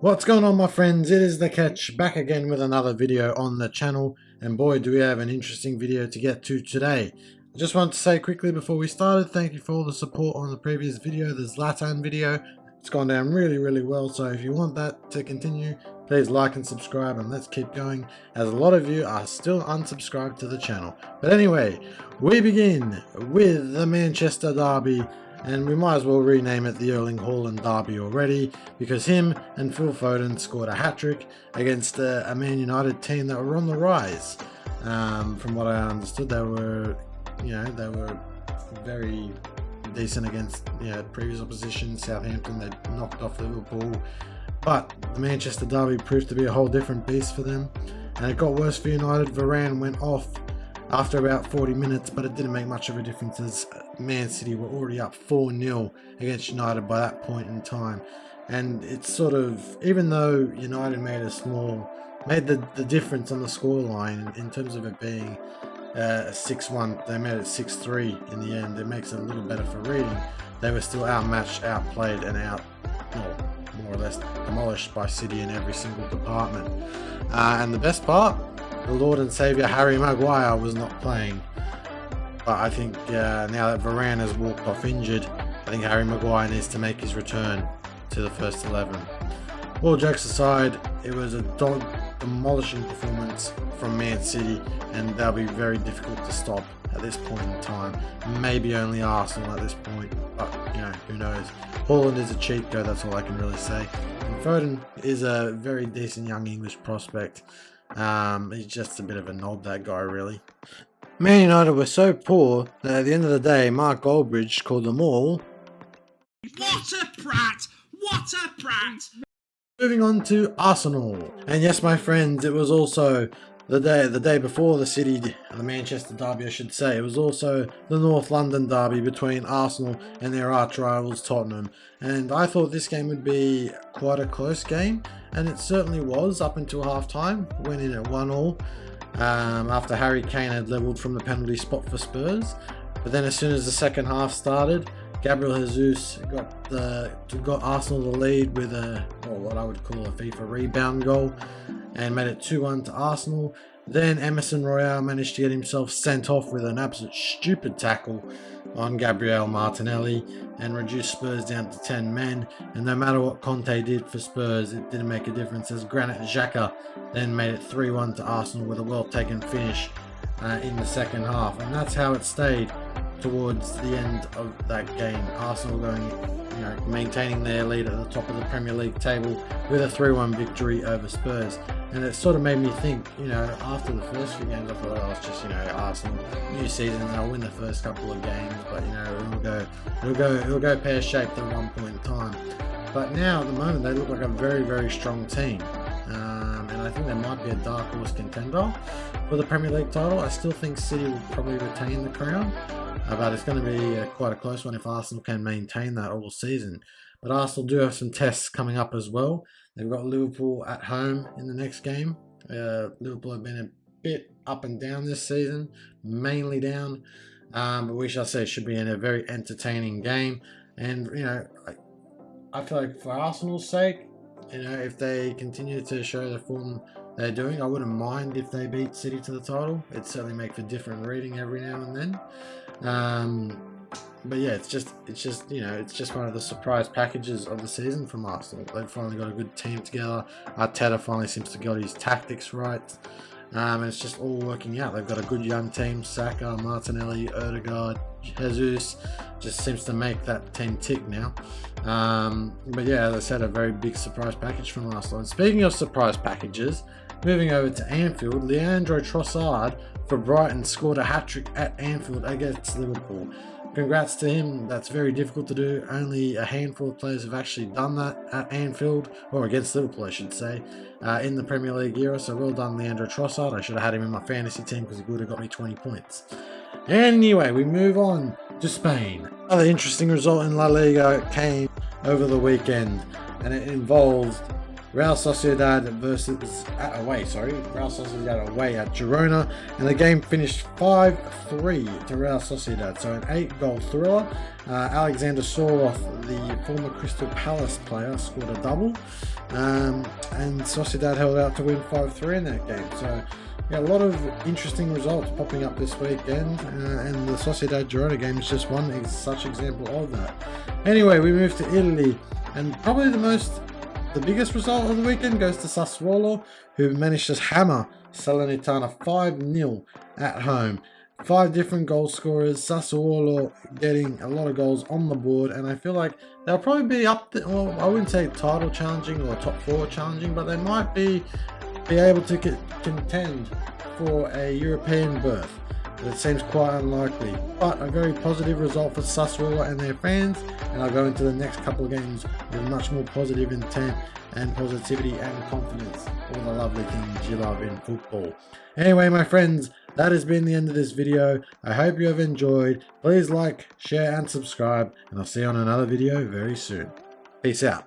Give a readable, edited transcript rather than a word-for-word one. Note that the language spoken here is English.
What's going on, my friends? It is the Ketch back again with another video on the channel, and boy do we have an interesting video to get to today. I just want to say quickly before we started, thank you for all the support on the previous video, the Zlatan video. It's gone down really well, so if you want that to continue, please like and subscribe and let's keep going, as a lot of you are still unsubscribed to the channel. But anyway, we begin with the Manchester derby. And we might as well rename it the HAALAND derby already, because him and Phil Foden scored a hat-trick against a Man United team that were on the rise. From what I understood, they were very decent against previous opposition. Southampton, they knocked off Liverpool, but the Manchester derby proved to be a whole different beast for them, and it got worse for United. Varane went off after about 40 minutes, but it didn't make much of a difference as Man City were already up 4-0 against United by that point in time. And it's sort of, even though United made the difference on the scoreline in terms of it being 6-1, they made it 6-3 in the end. It makes it a little better for reading. They were still outmatched, outplayed, and more or less demolished by City in every single department. And the best part, the Lord and Saviour Harry Maguire was not playing. But I think now that Varane has walked off injured, I think Harry Maguire needs to make his return to the first 11. All jokes aside, it was a demolishing performance from Man City, and they'll be very difficult to stop at this point in time. Maybe only Arsenal at this point, but who knows. HAALAND is a cheat code, that's all I can really say. And Foden is a very decent young English prospect. He's just a bit of a knob, that guy, really. Man United were so poor that at the end of the day, Mark Goldbridge called them all, "What a prat! What a prat!" Moving on to Arsenal. And yes, my friends, it was also the day before the Manchester derby, I should say. It was also the North London derby between Arsenal and their arch rivals Tottenham. And I thought this game would be quite a close game, and it certainly was up until half-time, went in at 1-1 after Harry Kane had levelled from the penalty spot for Spurs. But then as soon as the second half started, Gabriel Jesus got Arsenal the lead with what I would call a FIFA rebound goal, and made it 2-1 to Arsenal. Then Emerson Royale managed to get himself sent off with an absolute stupid tackle on Gabriel Martinelli and reduced Spurs down to 10 men. And no matter what Conte did for Spurs, it didn't make a difference, as Granit Xhaka then made it 3-1 to Arsenal with a well-taken finish in the second half. And that's how it stayed towards the end of that game. Arsenal maintaining their lead at the top of the Premier League table with a 3-1 victory over Spurs. And it sort of made me think, after the first few games, I thought, it's just, Arsenal, new season, they'll win the first couple of games, but it'll go pear-shaped at one point in time. But now, at the moment, they look like a very strong team. And I think they might be a dark horse contender for the Premier League title. I still think City will probably retain the crown, but it's going to be quite a close one if Arsenal can maintain that all season. But Arsenal do have some tests coming up as well. They've got Liverpool at home in the next game. Liverpool have been a bit up and down this season, mainly down, but we shall say it should be in a very entertaining game. And I feel like for Arsenal's sake, if they continue to show the form they're doing, I wouldn't mind if they beat City to the title. It'd certainly make for different reading every now and then. But yeah, it's just one of the surprise packages of the season from Arsenal. They've finally got a good team together. Arteta finally seems to get his tactics right, and it's just all working out. They've got a good young team. Saka, Martinelli, Odegaard, Jesus just seems to make that team tick now. But yeah, as I said, a very big surprise package from Arsenal. And speaking of surprise packages, moving over to Anfield, Leandro Trossard for Brighton scored a hat-trick at Anfield against Liverpool. Congrats to him. That's very difficult to do. Only a handful of players have actually done that at Anfield, or against Liverpool I should say, in the Premier League era. So well done, Leandro Trossard. I should have had him in my fantasy team because he would have got me 20 points. Anyway, we move on to Spain. Another interesting result in La Liga came over the weekend, and it involved Real Sociedad Real Sociedad away at Girona, and the game finished 5-3 to Real Sociedad. So an 8-goal thriller. Alexander Soroth, the former Crystal Palace player, scored a double, and Sociedad held out to win 5-3 in that game. So yeah, a lot of interesting results popping up this weekend, and the Sociedad Girona game is just one such example of that. Anyway, we move to Italy, and probably the biggest result of the weekend goes to Sassuolo, who managed to hammer Salernitana 5-0 at home. 5 different goal scorers, Sassuolo getting a lot of goals on the board, and I feel like they'll probably be up there. Well, I wouldn't say title challenging or top 4 challenging, but they might be able to contend for a European berth. It seems quite unlikely, but a very positive result for Sassuolo and their fans, and I'll go into the next couple of games with much more positive intent and positivity and confidence, all the lovely things you love in football. Anyway, my friends, that has been the end of this video. I hope you have enjoyed. Please like, share and subscribe, and I'll see you on another video very soon. Peace out.